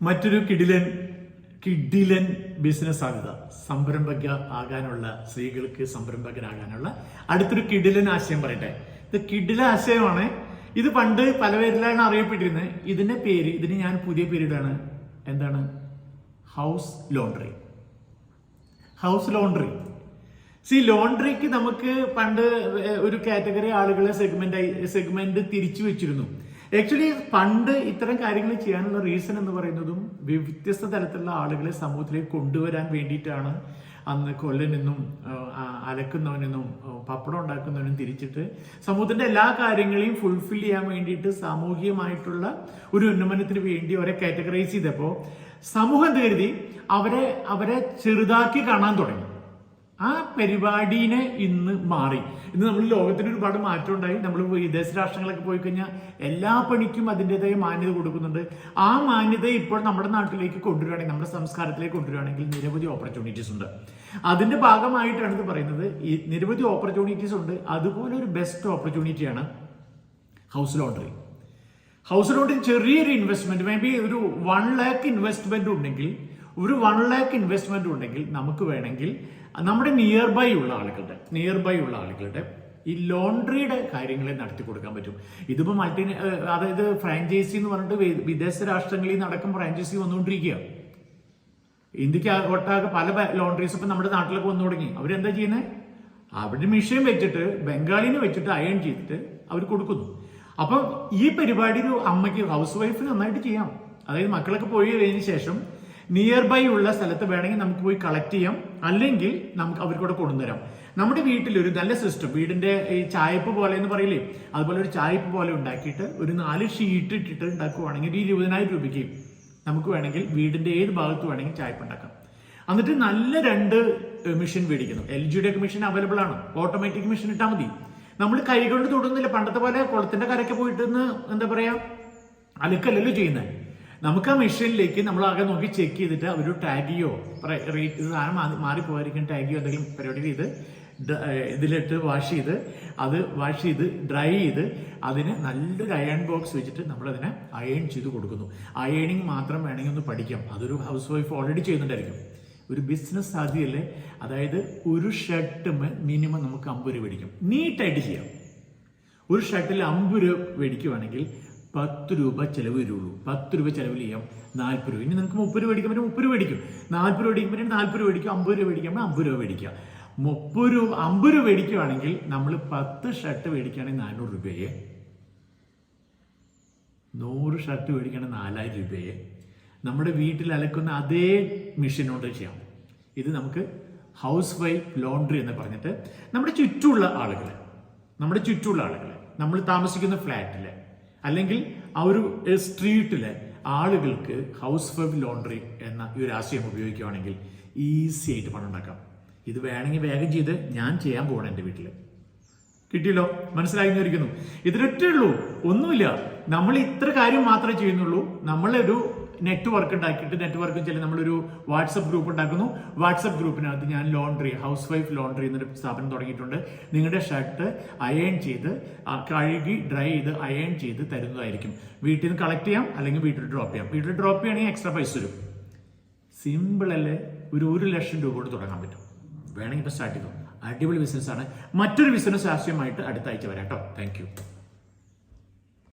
മറ്റൊരു കിഡിലൻ ബിസിനസ് സാധ്യത, സംരംഭക ആകാനുള്ള സ്ത്രീകൾക്ക് സംരംഭകരാകാനുള്ള അടുത്തൊരു കിഡിലൻ ആശയം പറയട്ടെ. ഇത് കിഡിലൻ ആശയമാണ്. ഇത് പണ്ട് പല പേരിലാണ് അറിയപ്പെട്ടിരുന്നത്. ഇതിന് ഞാൻ പുതിയ പേരിടാണ്. എന്താണ്? House laundry. ലോണ്ടറിക്ക് നമുക്ക് പണ്ട് ഒരു കാറ്റഗറി ആളുകളെ സെഗ്മെന്റ് തിരിച്ചു വെച്ചിരുന്നു. ആക്ച്വലി പണ്ട് ഇത്തരം കാര്യങ്ങൾ ചെയ്യാനുള്ള റീസൺ എന്ന് പറയുന്നതും വ്യത്യസ്ത തരത്തിലുള്ള ആളുകളെ സമൂഹത്തിലേക്ക് കൊണ്ടുവരാൻ വേണ്ടിയിട്ടാണ്. അന്ന് കൊല്ലനെന്നും അലക്കുന്നവനെന്നും പപ്പടം ഉണ്ടാക്കുന്നവനും തിരിച്ചിട്ട് സമൂഹത്തിന്റെ എല്ലാ കാര്യങ്ങളെയും ഫുൾഫിൽ ചെയ്യാൻ വേണ്ടിയിട്ട് സാമൂഹികമായിട്ടുള്ള ഒരു ഉന്നമനത്തിന് വേണ്ടി അവരെ കാറ്റഗറൈസ് ചെയ്തപ്പോൾ സമൂഹം കരുതി അവരെ ചെറുതാക്കി കാണാൻ തുടങ്ങി. ആ പരിപാടിനെ ഇന്ന് മാറി. ഇന്ന് നമ്മൾ ലോകത്തിന് ഒരുപാട് മാറ്റം ഉണ്ടായി. നമ്മൾ വിദേശ രാഷ്ട്രങ്ങളൊക്കെ പോയി കഴിഞ്ഞാൽ എല്ലാ പണിക്കും അതിൻ്റെതായ മാന്യത കൊടുക്കുന്നുണ്ട്. ആ മാന്യത ഇപ്പോൾ നമ്മുടെ നാട്ടിലേക്ക് കൊണ്ടുവരികയാണെങ്കിൽ, നമ്മുടെ സംസ്കാരത്തിലേക്ക് കൊണ്ടുവരികയാണെങ്കിൽ നിരവധി ഓപ്പർച്യൂണിറ്റീസ് ഉണ്ട്. അതിന്റെ ഭാഗമായിട്ടാണ് ഇത് പറയുന്നത്. ഈ നിരവധി ഓപ്പർച്യൂണിറ്റീസ് ഉണ്ട്. അതുപോലെ ഒരു ബെസ്റ്റ് ഓപ്പർച്യൂണിറ്റിയാണ് ഹൗസ് ലോണ്ടറി. ചെറിയൊരു ഇൻവെസ്റ്റ്മെന്റ്, മേ ബി ഒരു 1 lakh ഇൻവെസ്റ്റ്മെന്റ് ഉണ്ടെങ്കിൽ നമുക്ക് വേണമെങ്കിൽ നമ്മുടെ നിയർ ബൈ ഉള്ള ആളുകളുടെ ഈ ലോണ്ടറിയുടെ കാര്യങ്ങളെ നടത്തി കൊടുക്കാൻ പറ്റും. ഇതിപ്പോ അതായത് ഫ്രാഞ്ചൈസി എന്ന് പറഞ്ഞിട്ട് വിദേശ രാഷ്ട്രങ്ങളിൽ നടക്കും ഫ്രാഞ്ചൈസി വന്നുകൊണ്ടിരിക്കുക. ഇന്ത്യക്ക് ഒട്ടാകെ പല ലോണ്ടറീസ് ഇപ്പൊ നമ്മുടെ നാട്ടിലൊക്കെ വന്നു തുടങ്ങി. അവരെന്താ ചെയ്യുന്നത്? അവരുടെ മിഷൻ വെച്ചിട്ട് ബംഗാളിനെ വെച്ചിട്ട് അയൺ ചെയ്തിട്ട് അവർ കൊടുക്കുന്നു. അപ്പൊ ഈ പരിപാടി ഒരു അമ്മയ്ക്ക്, ഹൗസ് വൈഫിന് നന്നായിട്ട് ചെയ്യാം. അതായത് മക്കളൊക്കെ പോയി കഴിഞ്ഞ ശേഷം നിയർ ബൈ ഉള്ള സ്ഥലത്ത് വേണമെങ്കിൽ നമുക്ക് പോയി കളക്ട് ചെയ്യാം, അല്ലെങ്കിൽ നമുക്ക് അവർക്കൂടെ കൊണ്ടുതരാം. നമ്മുടെ വീട്ടിൽ ഒരു നല്ല സിസ്റ്റം, വീടിന്റെ ഈ ചായപ്പ് പോലെ എന്ന് പറയില്ലേ, അതുപോലെ ഒരു ചായപ്പ് പോലെ ഉണ്ടാക്കിയിട്ട് ഒരു 4 ഷീറ്റ് ഇട്ടിട്ട് ഉണ്ടാക്കുവാണെങ്കിൽ 20,000 രൂപയ്ക്ക് നമുക്ക് വേണമെങ്കിൽ വീടിന്റെ ഏത് ഭാഗത്ത് വേണമെങ്കിൽ ചായപ്പ് ഉണ്ടാക്കാം. എന്നിട്ട് നല്ല 2 മെഷീൻ മേടിക്കുന്നു. LG ഒക്കെ മെഷീൻ അവൈലബിൾ ആണ്. ഓട്ടോമാറ്റിക് മെഷീൻ ഇട്ടാൽ മതി. നമ്മൾ കൈകൊണ്ട് തൊടുന്നില്ല. പണ്ടത്തെ പോലെ കുളത്തിന്റെ കരയ്ക്ക് പോയിട്ട് എന്താ പറയാ അലുക്കല്ലല്ലോ ചെയ്യുന്നത്. നമുക്ക് ആ മെഷീനിലേക്ക് നമ്മൾ ആകെ നോക്കി ചെക്ക് ചെയ്തിട്ട് അവർ ടാഗിയോ സാധനം മാറിപ്പോയിരിക്കും ടാഗിയോ എന്തെങ്കിലും പരിപാടി ചെയ്ത് ഇതിലിട്ട് വാഷ് ചെയ്ത് ഡ്രൈ ചെയ്ത് അതിന് നല്ലൊരു അയൺ ബോക്സ് വെച്ചിട്ട് നമ്മളതിനെ അയൺ ചെയ്ത് കൊടുക്കുന്നു. അയണിങ് മാത്രം വേണമെങ്കിൽ ഒന്ന് പഠിക്കാം. അതൊരു ഹൗസ് വൈഫ് ഓൾറെഡി ചെയ്യുന്നുണ്ടായിരിക്കും. ഒരു ബിസിനസ് സാധ്യതയല്ലേ? അതായത് ഒരു ഷർട്ട് മിനിമം നമുക്ക് 50 രൂപ മേടിക്കും. നീറ്റായിട്ട് ചെയ്യാം. ഒരു ഷർട്ടിൽ 50 രൂപ മേടിക്കുവാണെങ്കിൽ 10 രൂപ ചെലവ് വരുള്ളൂ. 10 രൂപ ചെലവിൽ ചെയ്യാം 40 രൂപ. ഇനി നിങ്ങൾക്ക് 30 രൂപ മേടിക്കാൻ പറ്റും 30 രൂപ മേടിക്കും. 40 രൂപ മേടിക്കാൻ പറ്റും 40 രൂപ മേടിക്കും. 50 രൂപ മേടിക്കാൻ 50 രൂപ മേടിക്കുക. 50 രൂപ മേടിക്കുവാണെങ്കിൽ നമ്മൾ 10 ഷർട്ട് മേടിക്കുകയാണെങ്കിൽ 400 രൂപയെ, 100 ഷർട്ട് മേടിക്കുകയാണെങ്കിൽ 4000 രൂപയെ നമ്മുടെ വീട്ടിൽ അലക്കുന്ന അതേ മെഷീനോട് ചെയ്യാം. ഇത് നമുക്ക് ഹൗസ് വൈഫ് ലോണ്ടറി എന്ന് പറഞ്ഞിട്ട് നമ്മുടെ ചുറ്റുമുള്ള ആളുകളെ, നമ്മൾ താമസിക്കുന്ന ഫ്ലാറ്റിലെ അല്ലെങ്കിൽ ആ ഒരു സ്ട്രീറ്റിലെ ആളുകൾക്ക് ഹൗസ് വൈഫ് ലോണ്ടറി എന്ന ഈ ഒരു ആശയം ഉപയോഗിക്കുകയാണെങ്കിൽ ഈസി ആയിട്ട് പണം ഉണ്ടാക്കാം. ഇത് വേണമെങ്കിൽ വേഗം ചെയ്ത് ഞാൻ ചെയ്യാൻ പോകണം. എൻ്റെ വീട്ടിൽ കിട്ടിയല്ലോ, മനസ്സിലായിരിക്കുന്നു. ഇതിനൊറ്റേ ഉള്ളൂ, ഒന്നുമില്ല. നമ്മൾ ഇത്ര കാര്യം മാത്രമേ ചെയ്യുന്നുള്ളൂ. നമ്മളൊരു നെറ്റ്വർക്ക് ഉണ്ടാക്കിയിട്ട്, നെറ്റ്വർക്കും ചില നമ്മളൊരു വാട്സപ്പ് ഗ്രൂപ്പ് ഉണ്ടാക്കുന്നു. വാട്സപ്പ് ഗ്രൂപ്പിനകത്ത് ഞാൻ ഹൗസ് വൈഫ് ലോണ്ടറി എന്നൊരു സ്ഥാപനം തുടങ്ങിയിട്ടുണ്ട്. നിങ്ങളുടെ ഷർട്ട് അയൺ ചെയ്ത് കഴുകി ഡ്രൈ ചെയ്ത് അയൺ ചെയ്ത് തരുന്നതായിരിക്കും. വീട്ടിൽ നിന്ന് കളക്ട് ചെയ്യാം, അല്ലെങ്കിൽ വീട്ടിൽ ഡ്രോപ്പ് ചെയ്യാം. വീട്ടിൽ ഡ്രോപ്പ് ചെയ്യണമെങ്കിൽ എക്സ്ട്രാ പൈസ വരും. സിമ്പിൾ അല്ലേ? ഒരു 1 ലക്ഷം രൂപ കൊണ്ട് തുടങ്ങാൻ പറ്റും. വേണമെങ്കിൽ ഇപ്പോൾ സ്റ്റാർട്ട് ചെയ്തു. അടിപൊളി ബിസിനസ്സാണ്. മറ്റൊരു ബിസിനസ് ആശയമായിട്ട് അടുത്ത ആഴ്ച വരാം കേട്ടോ. Thank you.